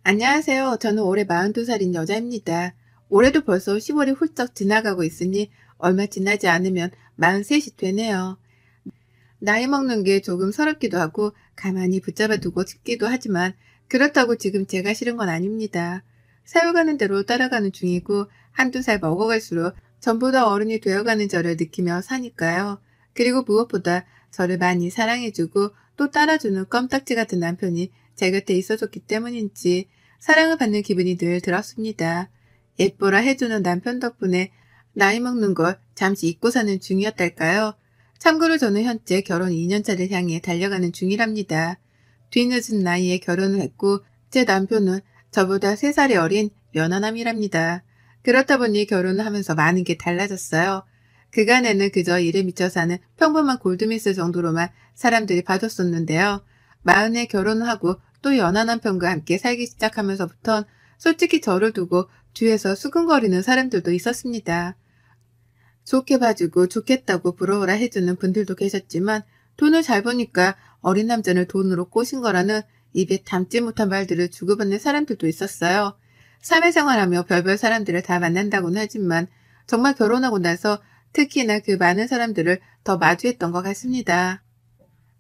안녕하세요. 저는 올해 42살인 여자입니다. 올해도 벌써 10월이 훌쩍 지나가고 있으니 얼마 지나지 않으면 43이 되네요. 나이 먹는 게 조금 서럽기도 하고 가만히 붙잡아 두고 싶기도 하지만 그렇다고 지금 제가 싫은 건 아닙니다. 세월 가는 대로 따라가는 중이고 한두 살 먹어갈수록 전보다 어른이 되어가는 저를 느끼며 사니까요. 그리고 무엇보다 저를 많이 사랑해주고 또 따라주는 껌딱지 같은 남편이 제 곁에 있어줬기 때문인지 사랑을 받는 기분이 늘 들었습니다. 예뻐라 해주는 남편 덕분에 나이 먹는 걸 잠시 잊고 사는 중이었달까요? 참고로 저는 현재 결혼 2년차를 향해 달려가는 중이랍니다. 뒤늦은 나이에 결혼을 했고 제 남편은 저보다 3살이 어린 연하남이랍니다. 그렇다 보니 결혼을 하면서 많은 게 달라졌어요. 그간에는 그저 일에 미쳐 사는 평범한 골드미스 정도로만 사람들이 봐줬었는데요. 마흔에 결혼을 하고 또 연하 남편과 함께 살기 시작하면서부턴 솔직히 저를 두고 뒤에서 수근거리는 사람들도 있었습니다. 좋게 봐주고 좋겠다고 부러워라 해주는 분들도 계셨지만 돈을 잘 버니까 어린 남자를 돈으로 꼬신 거라는 입에 담지 못한 말들을 주고받는 사람들도 있었어요. 사회생활하며 별별 사람들을 다 만난다고는 하지만 정말 결혼하고 나서 특히나 그 많은 사람들을 더 마주했던 것 같습니다.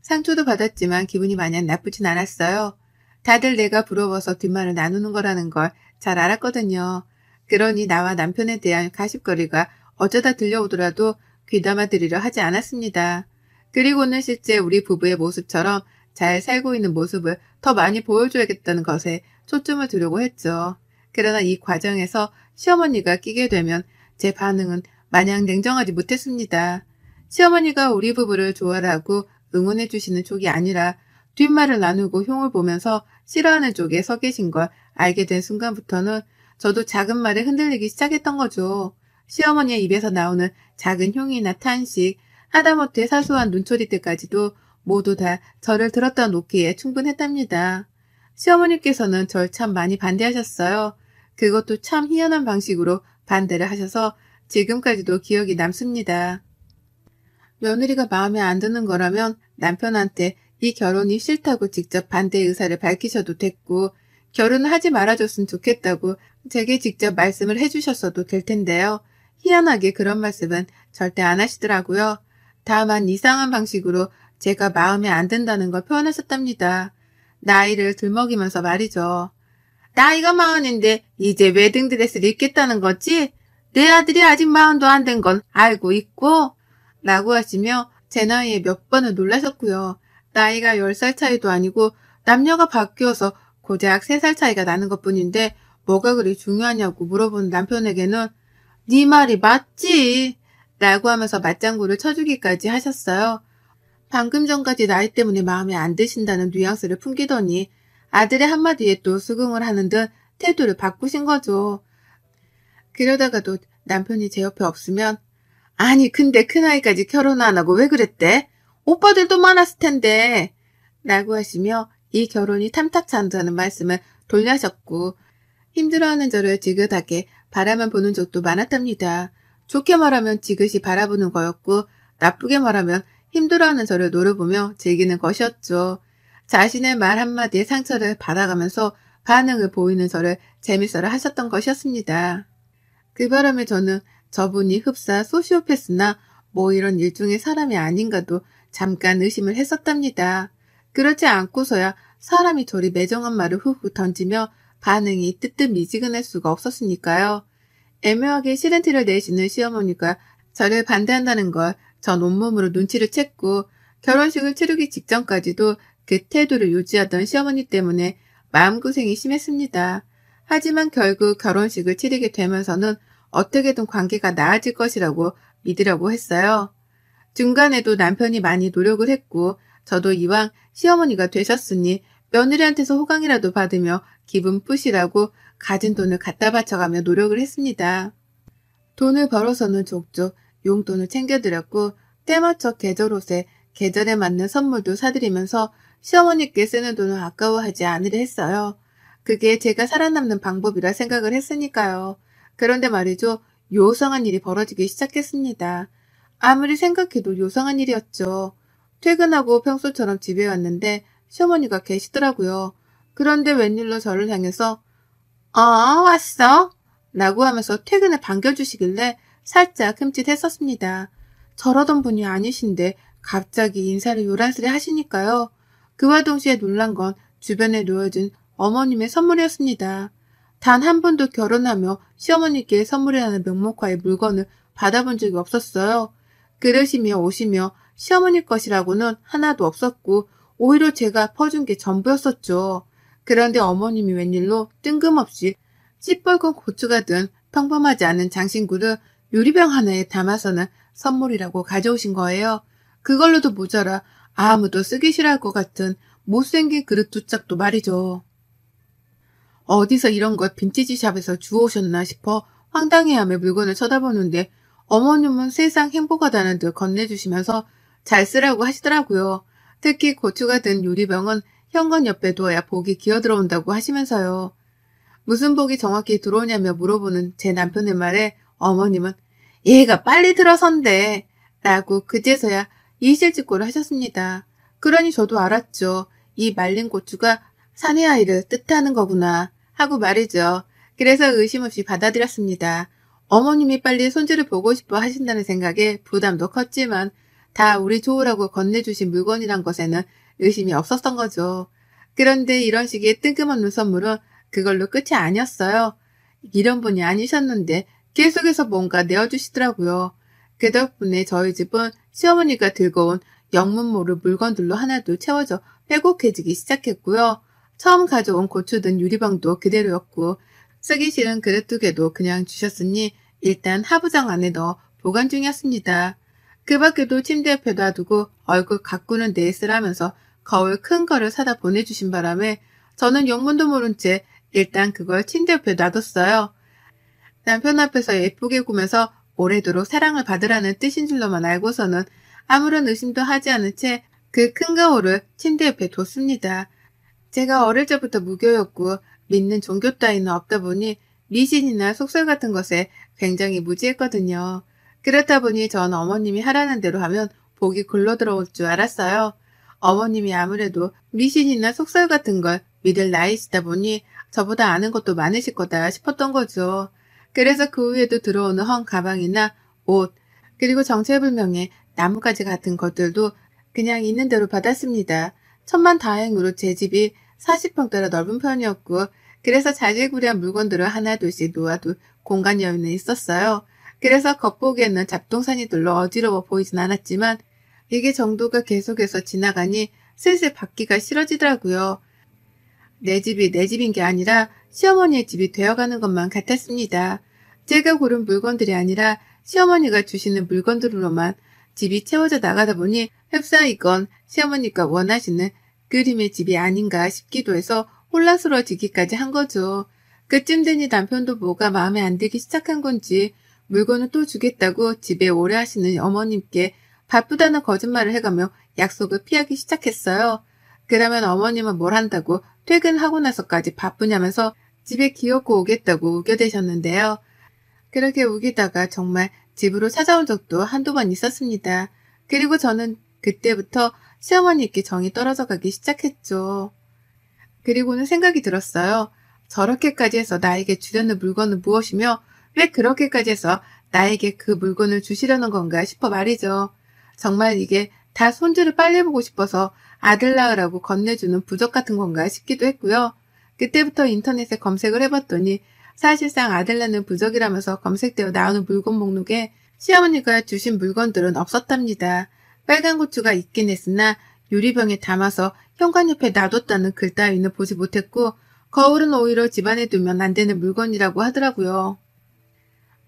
상처도 받았지만 기분이 마냥 나쁘진 않았어요. 다들 내가 부러워서 뒷말을 나누는 거라는 걸 잘 알았거든요. 그러니 나와 남편에 대한 가십거리가 어쩌다 들려오더라도 귀담아 들으려 하지 않았습니다. 그리고는 실제 우리 부부의 모습처럼 잘 살고 있는 모습을 더 많이 보여줘야겠다는 것에 초점을 두려고 했죠. 그러나 이 과정에서 시어머니가 끼게 되면 제 반응은 마냥 냉정하지 못했습니다. 시어머니가 우리 부부를 좋아하고 응원해 주시는 쪽이 아니라 뒷말을 나누고 흉을 보면서 싫어하는 쪽에 서 계신 걸 알게 된 순간부터는 저도 작은 말에 흔들리기 시작했던 거죠. 시어머니의 입에서 나오는 작은 흉이나 탄식, 하다못해 사소한 눈초리들까지도 모두 다 저를 들었다 놓기에 충분했답니다. 시어머니께서는 절 참 많이 반대하셨어요. 그것도 참 희한한 방식으로 반대를 하셔서 지금까지도 기억이 남습니다. 며느리가 마음에 안 드는 거라면 남편한테 이 결혼이 싫다고 직접 반대 의사를 밝히셔도 됐고 결혼을 하지 말아줬으면 좋겠다고 제게 직접 말씀을 해주셨어도 될 텐데요. 희한하게 그런 말씀은 절대 안 하시더라고요. 다만 이상한 방식으로 제가 마음에 안 든다는 걸 표현하셨답니다. 나이를 들먹이면서 말이죠. 나이가 40인데 이제 웨딩드레스를 입겠다는 거지? 내 아들이 아직 40도 안 된 건 알고 있고? 라고 하시며 제 나이에 몇 번을 놀라셨고요. 나이가 10살 차이도 아니고 남녀가 바뀌어서 고작 3살 차이가 나는 것뿐인데 뭐가 그리 중요하냐고 물어본 남편에게는 네 말이 맞지? 라고 하면서 맞장구를 쳐주기까지 하셨어요. 방금 전까지 나이 때문에 마음에 안 드신다는 뉘앙스를 풍기더니 아들의 한마디에 또 수긍을 하는 듯 태도를 바꾸신 거죠. 그러다가도 남편이 제 옆에 없으면 아니 근데 큰아이까지 결혼 안 하고 왜 그랬대? 오빠들도 많았을 텐데 라고 하시며 이 결혼이 탐탁치 않다는 말씀을 돌려하셨고 힘들어하는 저를 지긋하게 바라만 보는 적도 많았답니다. 좋게 말하면 지그시 바라보는 거였고 나쁘게 말하면 힘들어하는 저를 노려보며 즐기는 것이었죠. 자신의 말 한마디에 상처를 받아가면서 반응을 보이는 저를 재밌어라 하셨던 것이었습니다. 그 바람에 저는 저분이 흡사 소시오패스나 뭐 이런 일종의 사람이 아닌가도 잠깐 의심을 했었답니다. 그렇지 않고서야 사람이 저리 매정한 말을 훅훅 던지며 반응이 뜨뜻미지근할 수가 없었으니까요. 애매하게 싫은 티를 내시는 시어머니가 저를 반대한다는 걸 전 온몸으로 눈치를 챘고 결혼식을 치르기 직전까지도 그 태도를 유지하던 시어머니 때문에 마음고생이 심했습니다. 하지만 결국 결혼식을 치르게 되면서는 어떻게든 관계가 나아질 것이라고 믿으려고 했어요. 중간에도 남편이 많이 노력을 했고 저도 이왕 시어머니가 되셨으니 며느리한테서 호강이라도 받으며 기분 푸시라고 가진 돈을 갖다 바쳐가며 노력을 했습니다. 돈을 벌어서는 족족 용돈을 챙겨드렸고 때맞춰 계절 옷에 계절에 맞는 선물도 사드리면서 시어머니께 쓰는 돈을 아까워하지 않으려 했어요. 그게 제가 살아남는 방법이라 생각을 했으니까요. 그런데 말이죠. 요상한 일이 벌어지기 시작했습니다. 아무리 생각해도 요상한 일이었죠. 퇴근하고 평소처럼 집에 왔는데 시어머니가 계시더라고요. 그런데 웬일로 저를 향해서 왔어? 라고 하면서 퇴근을 반겨주시길래 살짝 흠칫했었습니다. 저러던 분이 아니신데 갑자기 인사를 요란스레 하시니까요. 그와 동시에 놀란 건 주변에 놓여진 어머님의 선물이었습니다. 단 한 번도 결혼하며 시어머니께 선물이라는 명목하에 물건을 받아본 적이 없었어요. 그릇이며 옷이며 시어머니 것이라고는 하나도 없었고 오히려 제가 퍼준 게 전부였었죠. 그런데 어머님이 웬일로 뜬금없이 시뻘건 고추가 든 평범하지 않은 장신구를 유리병 하나에 담아서는 선물이라고 가져오신 거예요. 그걸로도 모자라 아무도 쓰기 싫어할 것 같은 못생긴 그릇 두 짝도 말이죠. 어디서 이런 걸 빈티지샵에서 주워오셨나 싶어 황당해하며 물건을 쳐다보는데 어머님은 세상 행복하다는 듯 건네주시면서 잘 쓰라고 하시더라고요. 특히 고추가 든 유리병은 현관 옆에 두어야 복이 기어들어온다고 하시면서요. 무슨 복이 정확히 들어오냐며 물어보는 제 남편의 말에 어머님은 얘가 빨리 들어선대 라고 그제서야 이실직고를 하셨습니다. 그러니 저도 알았죠. 이 말린 고추가 사내 아이를 뜻하는 거구나 하고 말이죠. 그래서 의심 없이 받아들였습니다. 어머님이 빨리 손주를 보고 싶어 하신다는 생각에 부담도 컸지만 다 우리 좋으라고 건네주신 물건이란 것에는 의심이 없었던 거죠. 그런데 이런 식의 뜬금없는 선물은 그걸로 끝이 아니었어요. 이런 분이 아니셨는데 계속해서 뭔가 내어주시더라고요. 그 덕분에 저희 집은 시어머니가 들고 온 영문 모를 물건들로 하나도 채워져 빼곡해지기 시작했고요. 처음 가져온 고추 든 유리병도 그대로였고 쓰기 싫은 그릇 두 개도 그냥 주셨으니 일단 하부장 안에 넣어 보관 중이었습니다. 그 밖에도 침대 옆에 놔두고 얼굴 가꾸는 데 쓰라면서 거울 큰 거를 사다 보내주신 바람에 저는 영문도 모른 채 일단 그걸 침대 옆에 놔뒀어요. 남편 앞에서 예쁘게 구면서 오래도록 사랑을 받으라는 뜻인 줄로만 알고서는 아무런 의심도 하지 않은 채 그 큰 거울을 침대 옆에 뒀습니다. 제가 어릴 적부터 무교였고 믿는 종교 따위는 없다 보니 미신이나 속설 같은 것에 굉장히 무지했거든요. 그렇다 보니 전 어머님이 하라는 대로 하면 복이 굴러 들어올 줄 알았어요. 어머님이 아무래도 미신이나 속설 같은 걸 믿을 나이시다 보니 저보다 아는 것도 많으실 거다 싶었던 거죠. 그래서 그 후에도 들어오는 헝 가방이나 옷, 그리고 정체불명의 나뭇가지 같은 것들도 그냥 있는 대로 받았습니다. 천만다행으로 제 집이 40평대라 넓은 편이었고 그래서 자질구레한 물건들을 하나둘씩 놓아둘 공간 여유는 있었어요. 그래서 겉보기에는 잡동사니 들로 어지러워 보이진 않았지만 이게 정도가 계속해서 지나가니 슬슬 받기가 싫어지더라고요. 내 집이 내 집인 게 아니라 시어머니의 집이 되어가는 것만 같았습니다. 제가 고른 물건들이 아니라 시어머니가 주시는 물건들로만 집이 채워져 나가다 보니 흡사 이건 시어머니가 원하시는 그림의 집이 아닌가 싶기도 해서 혼란스러워지기까지 한 거죠. 그쯤 되니 남편도 뭐가 마음에 안 들기 시작한 건지 물건을 또 주겠다고 집에 오래 하시는 어머님께 바쁘다는 거짓말을 해가며 약속을 피하기 시작했어요. 그러면 어머님은 뭘 한다고 퇴근하고 나서까지 바쁘냐면서 집에 기어코 오겠다고 우겨대셨는데요. 그렇게 우기다가 정말 집으로 찾아온 적도 한두 번 있었습니다. 그리고 저는 그때부터 시어머니께 정이 떨어져 가기 시작했죠. 그리고는 생각이 들었어요. 저렇게까지 해서 나에게 주려는 물건은 무엇이며 왜 그렇게까지 해서 나에게 그 물건을 주시려는 건가 싶어 말이죠. 정말 이게 다 손주를 빨리 보고 싶어서 아들 낳으라고 건네주는 부적 같은 건가 싶기도 했고요. 그때부터 인터넷에 검색을 해봤더니 사실상 아들 낳는 부적이라면서 검색되어 나오는 물건 목록에 시어머니가 주신 물건들은 없었답니다. 빨간 고추가 있긴 했으나 유리병에 담아서 현관 옆에 놔뒀다는 글 따위는 보지 못했고 거울은 오히려 집안에 두면 안 되는 물건이라고 하더라고요.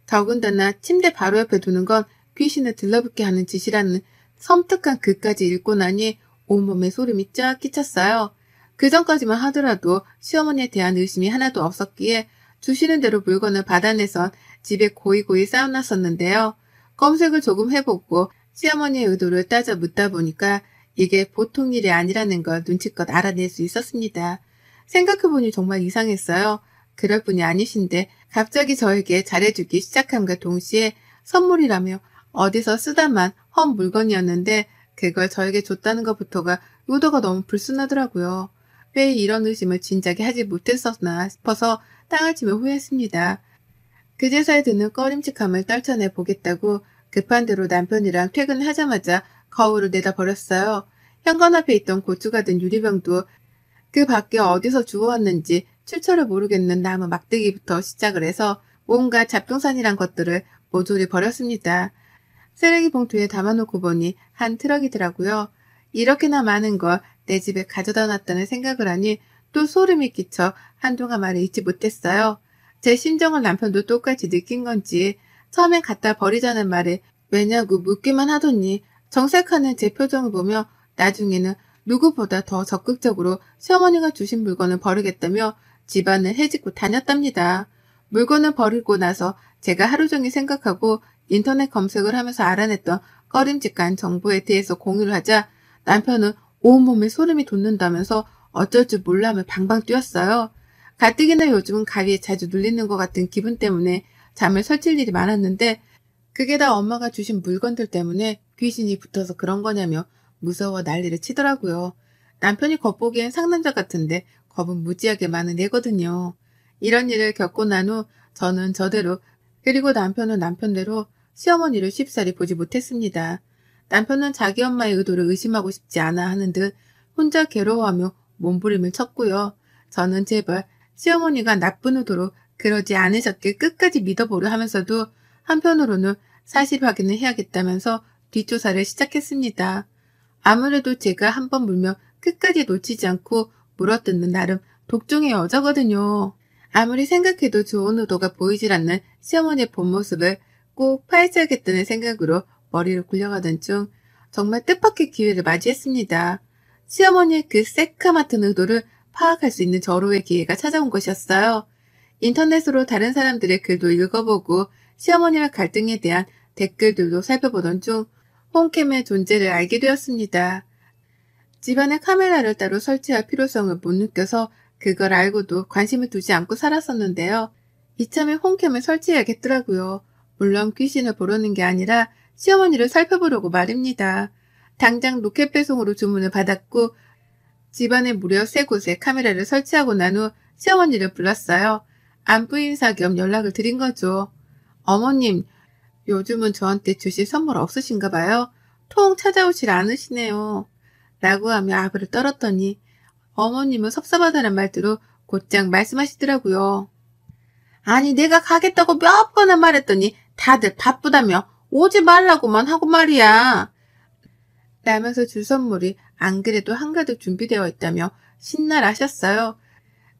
더군다나 침대 바로 옆에 두는 건 귀신을 들러붙게 하는 짓이라는 섬뜩한 글까지 읽고 나니 온몸에 소름이 쫙 끼쳤어요. 그 전까지만 하더라도 시어머니에 대한 의심이 하나도 없었기에 주시는 대로 물건을 받아내선 집에 고이고이 쌓아놨었는데요. 검색을 조금 해보고 시어머니의 의도를 따져 묻다 보니까 이게 보통 일이 아니라는 걸 눈치껏 알아낼 수 있었습니다. 생각해보니 정말 이상했어요. 그럴 분이 아니신데 갑자기 저에게 잘해주기 시작함과 동시에 선물이라며 어디서 쓰다만 헌 물건이었는데 그걸 저에게 줬다는 것부터가 의도가 너무 불순하더라고요. 왜 이런 의심을 진작에 하지 못했었나 싶어서 땅을 치며 후회했습니다. 그제서야 드는 꺼림칙함을 떨쳐내 보겠다고 급한 대로 남편이랑 퇴근하자마자 거울을 내다 버렸어요. 현관 앞에 있던 고추가 든 유리병도 그 밖에 어디서 주워왔는지 출처를 모르겠는 나무 막대기부터 시작을 해서 온갖 잡동산이란 것들을 모조리 버렸습니다. 쓰레기 봉투에 담아놓고 보니 한 트럭이더라고요. 이렇게나 많은 걸 내 집에 가져다 놨다는 생각을 하니 또 소름이 끼쳐 한동안 말을 잊지 못했어요. 제 심정을 남편도 똑같이 느낀 건지 처음엔 갖다 버리자는 말에 왜냐고 묻기만 하더니 정색하는 제 표정을 보며 나중에는 누구보다 더 적극적으로 시어머니가 주신 물건을 버리겠다며 집안을 헤집고 다녔답니다. 물건을 버리고 나서 제가 하루 종일 생각하고 인터넷 검색을 하면서 알아냈던 꺼림칙한 정보에 대해서 공유를 하자 남편은 온몸에 소름이 돋는다면서 어쩔 줄 몰라하며 방방 뛰었어요. 가뜩이나 요즘은 가위에 자주 눌리는 것 같은 기분 때문에 잠을 설칠 일이 많았는데 그게 다 엄마가 주신 물건들 때문에 귀신이 붙어서 그런 거냐며 무서워 난리를 치더라고요. 남편이 겉보기엔 상남자 같은데 겁은 무지하게 많은 애거든요. 이런 일을 겪고 난 후 저는 저대로 그리고 남편은 남편대로 시어머니를 쉽사리 보지 못했습니다. 남편은 자기 엄마의 의도를 의심하고 싶지 않아 하는 듯 혼자 괴로워하며 몸부림을 쳤고요. 저는 제발 시어머니가 나쁜 의도로 그러지 않으셨길 끝까지 믿어보려 하면서도 한편으로는 사실 확인을 해야겠다면서 뒷조사를 시작했습니다. 아무래도 제가 한번 물면 끝까지 놓치지 않고 물어뜯는 나름 독종의 여자거든요. 아무리 생각해도 좋은 의도가 보이질 않는 시어머니의 본 모습을 꼭 파헤쳐야겠다는 생각으로 머리를 굴려가던 중 정말 뜻밖의 기회를 맞이했습니다. 시어머니의 그 새카맣은 의도를 파악할 수 있는 절호의 기회가 찾아온 것이었어요. 인터넷으로 다른 사람들의 글도 읽어보고 시어머니와 갈등에 대한 댓글들도 살펴보던 중 홈캠의 존재를 알게 되었습니다. 집안에 카메라를 따로 설치할 필요성을 못 느껴서 그걸 알고도 관심을 두지 않고 살았었는데요. 이참에 홈캠을 설치해야겠더라고요. 물론 귀신을 보려는 게 아니라 시어머니를 살펴보려고 말입니다. 당장 로켓 배송으로 주문을 받았고 집안에 무려 3곳에 카메라를 설치하고 난 후 시어머니를 불렀어요. 안부 인사 겸 연락을 드린 거죠. 어머님, 요즘은 저한테 주실 선물 없으신가 봐요. 통 찾아오질 않으시네요. 라고 하며 아부를 떨었더니 어머님은 섭섭하다는 말투로 곧장 말씀하시더라고요. 아니 내가 가겠다고 몇 번을 말했더니 다들 바쁘다며 오지 말라고만 하고 말이야. 라면서 줄 선물이 안 그래도 한가득 준비되어 있다며 신나라하셨어요.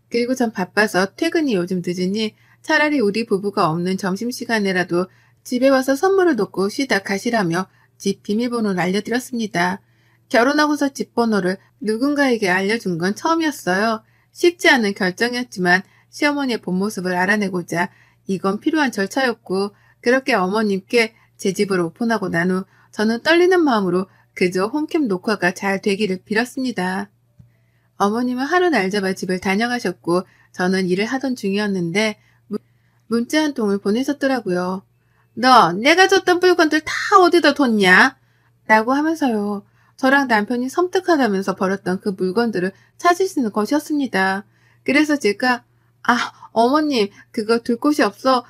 그리고 전 바빠서 퇴근이 요즘 늦으니 차라리 우리 부부가 없는 점심시간에라도 집에 와서 선물을 놓고 쉬다 가시라며 집 비밀번호를 알려드렸습니다. 결혼하고서 집 번호를 누군가에게 알려준 건 처음이었어요. 쉽지 않은 결정이었지만 시어머니의 본 모습을 알아내고자 이건 필요한 절차였고 그렇게 어머님께 제 집을 오픈하고 난 후 저는 떨리는 마음으로 그저 홈캠 녹화가 잘 되기를 빌었습니다. 어머님은 하루 날 잡아 집을 다녀가셨고 저는 일을 하던 중이었는데 문자 한 통을 보내셨더라고요. 너 내가 줬던 물건들 다 어디다 뒀냐? 라고 하면서요. 저랑 남편이 섬뜩하다면서 버렸던 그 물건들을 찾으시는 것이었습니다. 그래서 제가 어머님 그거 둘 곳이 없어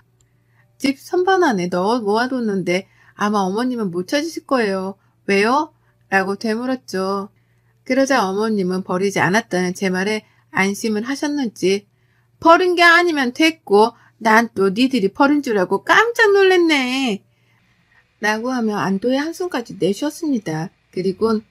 집 선반 안에 넣어 모아뒀는데 아마 어머님은 못 찾으실 거예요. 왜요? 라고 되물었죠. 그러자 어머님은 버리지 않았다는 제 말에 안심을 하셨는지 버린 게 아니면 됐고 난 또 니들이 버린 줄 알고 깜짝 놀랐네. 라고 하며 안도의 한숨까지 내쉬었습니다. 그리곤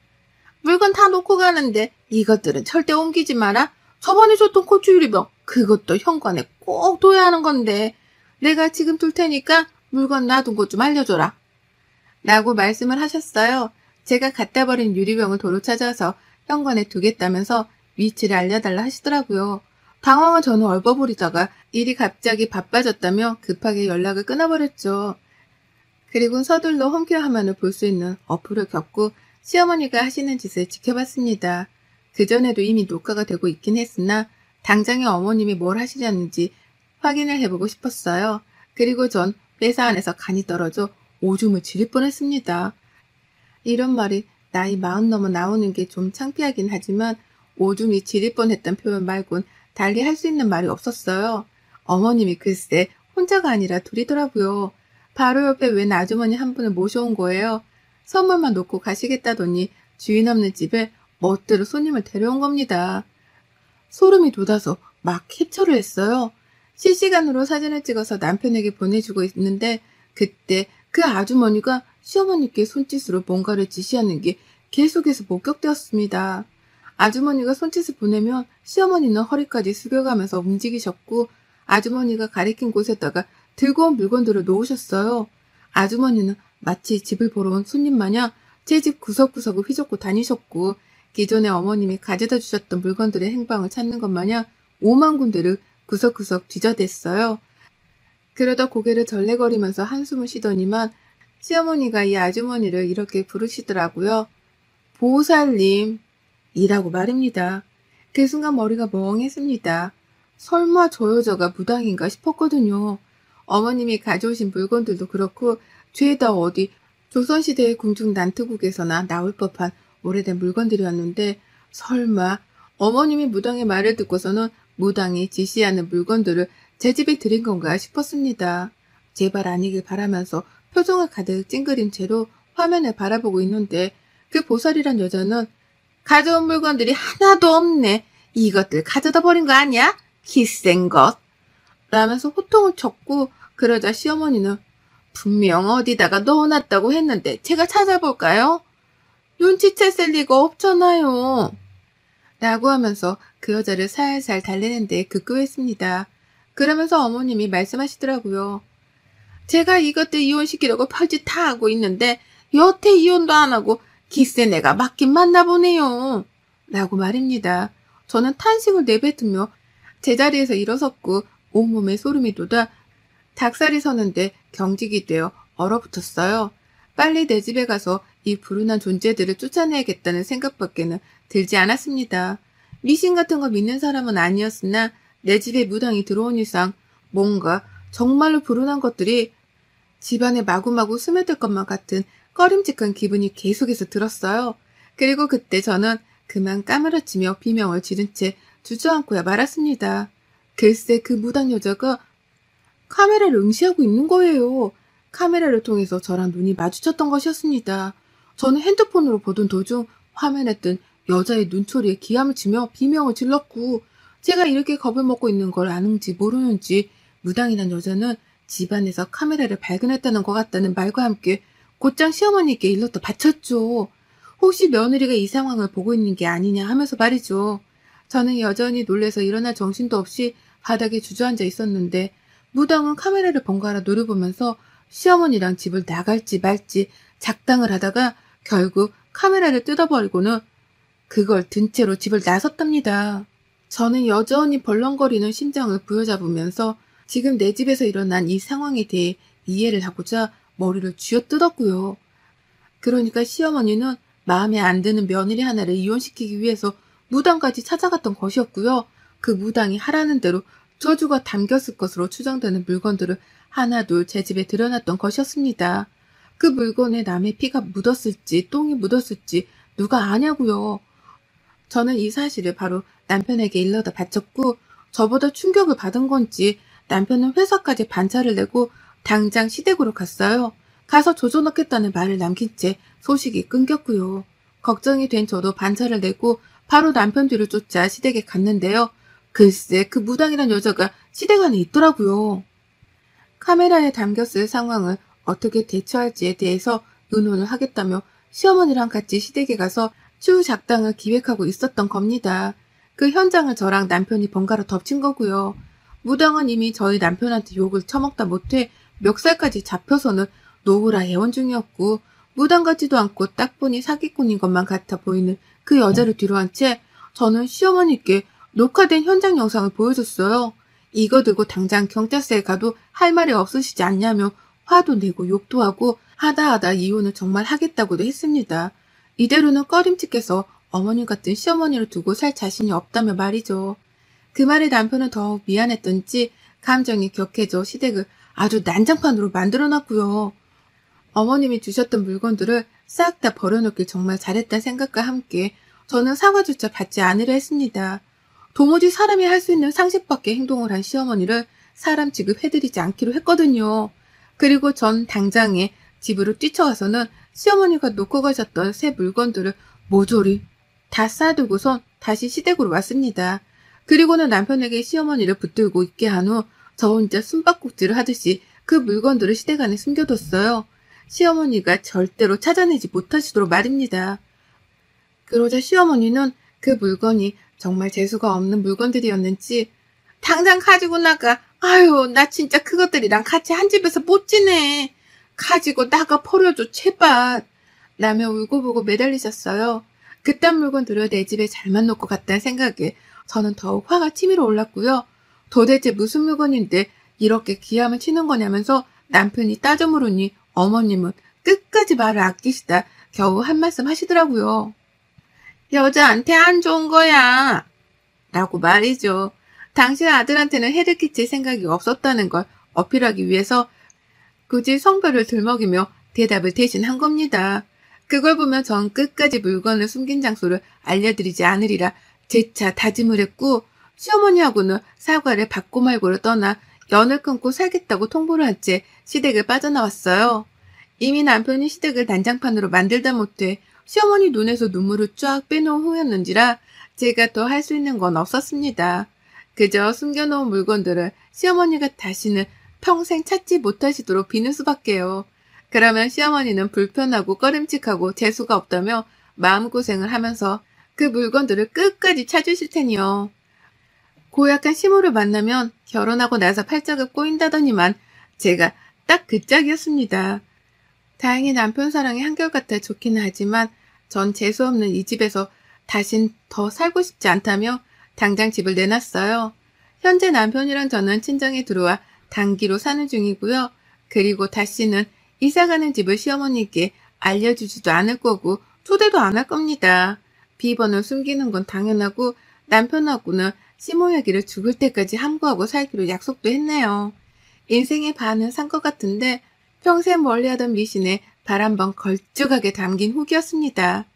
물건 다 놓고 가는데 이것들은 절대 옮기지 마라. 저번에 줬던 고추 유리병 그것도 현관에 꼭 둬야 하는 건데 내가 지금 둘 테니까 물건 놔둔 곳 좀 알려줘라. 라고 말씀을 하셨어요. 제가 갖다 버린 유리병을 도로 찾아서 현관에 두겠다면서 위치를 알려달라 하시더라고요. 당황한 저는 얼버무리다가 일이 갑자기 바빠졌다며 급하게 연락을 끊어버렸죠. 그리고 서둘러 홈케어 화면을 볼 수 있는 어플을 켰고 시어머니가 하시는 짓을 지켜봤습니다. 그전에도 이미 녹화가 되고 있긴 했으나 당장에 어머님이 뭘 하시려는지 확인을 해보고 싶었어요. 그리고 전 회사 안에서 간이 떨어져 오줌을 지릴 뻔했습니다. 이런 말이 나이 40 넘어 나오는 게 좀 창피하긴 하지만 오줌이 지릴 뻔했단 표현 말곤 달리 할 수 있는 말이 없었어요. 어머님이 글쎄 혼자가 아니라 둘이더라고요. 바로 옆에 웬 아주머니 한 분을 모셔온 거예요. 선물만 놓고 가시겠다더니 주인 없는 집에 멋대로 손님을 데려온 겁니다. 소름이 돋아서 막 캡처를 했어요. 실시간으로 사진을 찍어서 남편에게 보내주고 있는데 그때 그 아주머니가 시어머니께 손짓으로 뭔가를 지시하는 게 계속해서 목격되었습니다. 아주머니가 손짓을 보내면 시어머니는 허리까지 숙여가면서 움직이셨고 아주머니가 가리킨 곳에다가 들고 온 물건들을 놓으셨어요. 아주머니는 마치 집을 보러 온 손님 마냥 제 집 구석구석을 휘젓고 다니셨고 기존에 어머님이 가져다 주셨던 물건들의 행방을 찾는 것 마냥 5만 군데를 구석구석 뒤져댔어요. 그러다 고개를 절레거리면서 한숨을 쉬더니만 시어머니가 이 아주머니를 이렇게 부르시더라고요. 보살님 이라고 말입니다. 그 순간 머리가 멍했습니다. 설마 저 여자가 무당인가 싶었거든요. 어머님이 가져오신 물건들도 그렇고 죄다 어디 조선시대의 궁중 난투국에서나 나올 법한 오래된 물건들이었는데 설마 어머님이 무당의 말을 듣고서는 무당이 지시하는 물건들을 제 집에 들인 건가 싶었습니다. 제발 아니길 바라면서 표정을 가득 찡그린 채로 화면을 바라보고 있는데 그 보살이란 여자는 가져온 물건들이 하나도 없네. 이것들 가져다 버린 거 아니야? 기센 것. 라면서 호통을 쳤고 그러자 시어머니는 분명 어디다가 넣어놨다고 했는데 제가 찾아볼까요? 눈치챘을 리가 없잖아요. 라고 하면서 그 여자를 살살 달래는데 급급했습니다. 그러면서 어머님이 말씀하시더라고요. 제가 이것들 이혼시키려고 별짓 다 하고 있는데 여태 이혼도 안 하고 기세 내가 맞긴 맞나 보네요. 라고 말입니다. 저는 탄식을 내뱉으며 제자리에서 일어섰고 온몸에 소름이 돋아 닭살이 서는데 경직이 되어 얼어붙었어요. 빨리 내 집에 가서 이 불운한 존재들을 쫓아내야겠다는 생각밖에는 들지 않았습니다. 미신 같은 거 믿는 사람은 아니었으나 내 집에 무당이 들어온 이상 뭔가 정말로 불운한 것들이 집안에 마구마구 스며들 것만 같은 꺼림칙한 기분이 계속해서 들었어요. 그리고 그때 저는 그만 까무러치며 비명을 지른 채 주저앉고야 말았습니다. 글쎄 그 무당 여자가 카메라를 응시하고 있는 거예요. 카메라를 통해서 저랑 눈이 마주쳤던 것이었습니다. 저는 핸드폰으로 보던 도중 화면에 뜬 여자의 눈초리에 기함을 치며 비명을 질렀고 제가 이렇게 겁을 먹고 있는 걸 아는지 모르는지 무당이란 여자는 집안에서 카메라를 발견했다는 것 같다는 말과 함께 곧장 시어머니께 일렀다 바쳤죠. 혹시 며느리가 이 상황을 보고 있는 게 아니냐 하면서 말이죠. 저는 여전히 놀라서 일어날 정신도 없이 바닥에 주저앉아 있었는데 무당은 카메라를 번갈아 노려보면서 시어머니랑 집을 나갈지 말지 작당을 하다가 결국 카메라를 뜯어버리고는 그걸 든 채로 집을 나섰답니다. 저는 여전히 벌렁거리는 심장을 부여잡으면서 지금 내 집에서 일어난 이 상황에 대해 이해를 하고자 머리를 쥐어뜯었고요. 그러니까 시어머니는 마음에 안 드는 며느리 하나를 이혼시키기 위해서 무당까지 찾아갔던 것이었고요. 그 무당이 하라는 대로 저주가 담겼을 것으로 추정되는 물건들을 하나둘 제 집에 들여놨던 것이었습니다. 그 물건에 남의 피가 묻었을지 똥이 묻었을지 누가 아냐고요. 저는 이 사실을 바로 남편에게 일러다 바쳤고 저보다 충격을 받은 건지 남편은 회사까지 반차를 내고 당장 시댁으로 갔어요. 가서 조져놓겠다는 말을 남긴 채 소식이 끊겼고요. 걱정이 된 저도 반차를 내고 바로 남편 뒤를 쫓아 시댁에 갔는데요. 글쎄 그 무당이란 여자가 시댁 안에 있더라고요. 카메라에 담겼을 상황을 어떻게 대처할지에 대해서 의논을 하겠다며 시어머니랑 같이 시댁에 가서 추후 작당을 기획하고 있었던 겁니다. 그 현장을 저랑 남편이 번갈아 덮친 거고요. 무당은 이미 저희 남편한테 욕을 처먹다 못해 멱살까지 잡혀서는 노후라 애원 중이었고 무당 같지도 않고 딱 보니 사기꾼인 것만 같아 보이는 그 여자를 뒤로한 채 저는 시어머니께 녹화된 현장 영상을 보여줬어요. 이거 들고 당장 경찰서에 가도 할 말이 없으시지 않냐며 화도 내고 욕도 하고 하다 이혼을 정말 하겠다고도 했습니다. 이대로는 꺼림칙해서 어머님 같은 시어머니를 두고 살 자신이 없다며 말이죠. 그 말에 남편은 더욱 미안했던지 감정이 격해져 시댁을 아주 난장판으로 만들어놨고요. 어머님이 주셨던 물건들을 싹 다 버려놓길 정말 잘했다는 생각과 함께 저는 사과조차 받지 않으려 했습니다. 도무지 사람이 할 수 있는 상식 밖의 행동을 한 시어머니를 사람 취급해드리지 않기로 했거든요. 그리고 전 당장에 집으로 뛰쳐가서는 시어머니가 놓고 가셨던 새 물건들을 모조리 다 싸두고선 다시 시댁으로 왔습니다. 그리고는 남편에게 시어머니를 붙들고 있게 한 후 저 혼자 숨바꼭질을 하듯이 그 물건들을 시댁 안에 숨겨뒀어요. 시어머니가 절대로 찾아내지 못하시도록 말입니다. 그러자 시어머니는 그 물건이 정말 재수가 없는 물건들이었는지 당장 가지고 나가. 아유, 나 진짜 그것들이랑 같이 한 집에서 못 지내. 가지고 나가 버려줘, 제발. 라며 울고불고 매달리셨어요. 그딴 물건들을 내 집에 잘만 놓고 갔다는 생각에 저는 더욱 화가 치밀어 올랐고요. 도대체 무슨 물건인데 이렇게 기함을 치는 거냐면서 남편이 따져 물으니 어머님은 끝까지 말을 아끼시다 겨우 한 말씀 하시더라고요. 여자한테 안 좋은 거야. 라고 말이죠. 당신 아들한테는 해를 끼칠 생각이 없었다는 걸 어필하기 위해서 굳이 성별을 들먹이며 대답을 대신 한 겁니다. 그걸 보면 전 끝까지 물건을 숨긴 장소를 알려드리지 않으리라 재차 다짐을 했고 시어머니하고는 사과를 받고 말고를 떠나 연을 끊고 살겠다고 통보를 한 채 시댁을 빠져나왔어요. 이미 남편이 시댁을 난장판으로 만들다 못해 시어머니 눈에서 눈물을 쫙 빼놓은 후였는지라 제가 더 할 수 있는 건 없었습니다. 그저 숨겨놓은 물건들을 시어머니가 다시는 평생 찾지 못하시도록 비는 수밖에요. 그러면 시어머니는 불편하고 꺼림칙하고 재수가 없다며 마음고생을 하면서 그 물건들을 끝까지 찾으실 테니요. 고약한 시모를 만나면 결혼하고 나서 팔짝을 꼬인다더니만 제가 딱 그 짝이었습니다. 다행히 남편 사랑이 한결같아 좋기는 하지만 전 재수없는 이 집에서 다신 더 살고 싶지 않다며 당장 집을 내놨어요. 현재 남편이랑 저는 친정에 들어와 단기로 사는 중이고요. 그리고 다시는 이사가는 집을 시어머니께 알려주지도 않을 거고 초대도 안 할 겁니다. 비번을 숨기는 건 당연하고 남편하고는 시모 얘기를 죽을 때까지 함구하고 살기로 약속도 했네요. 인생의 반은 산 것 같은데 평생 멀리하던 미신에 발 한 번 걸쭉하게 담긴 후기였습니다.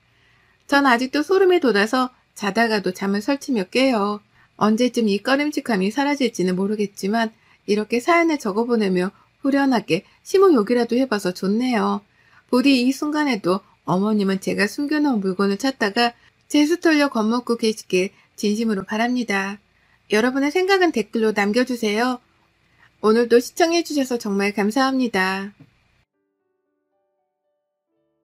전 아직도 소름이 돋아서 자다가도 잠을 설치며 깨요. 언제쯤 이 꺼림칙함이 사라질지는 모르겠지만 이렇게 사연을 적어보내며 후련하게 시모 욕이라도 해봐서 좋네요. 부디 이 순간에도 어머님은 제가 숨겨놓은 물건을 찾다가 재수 털려 겁먹고 계시길 진심으로 바랍니다. 여러분의 생각은 댓글로 남겨주세요. 오늘도 시청해주셔서 정말 감사합니다.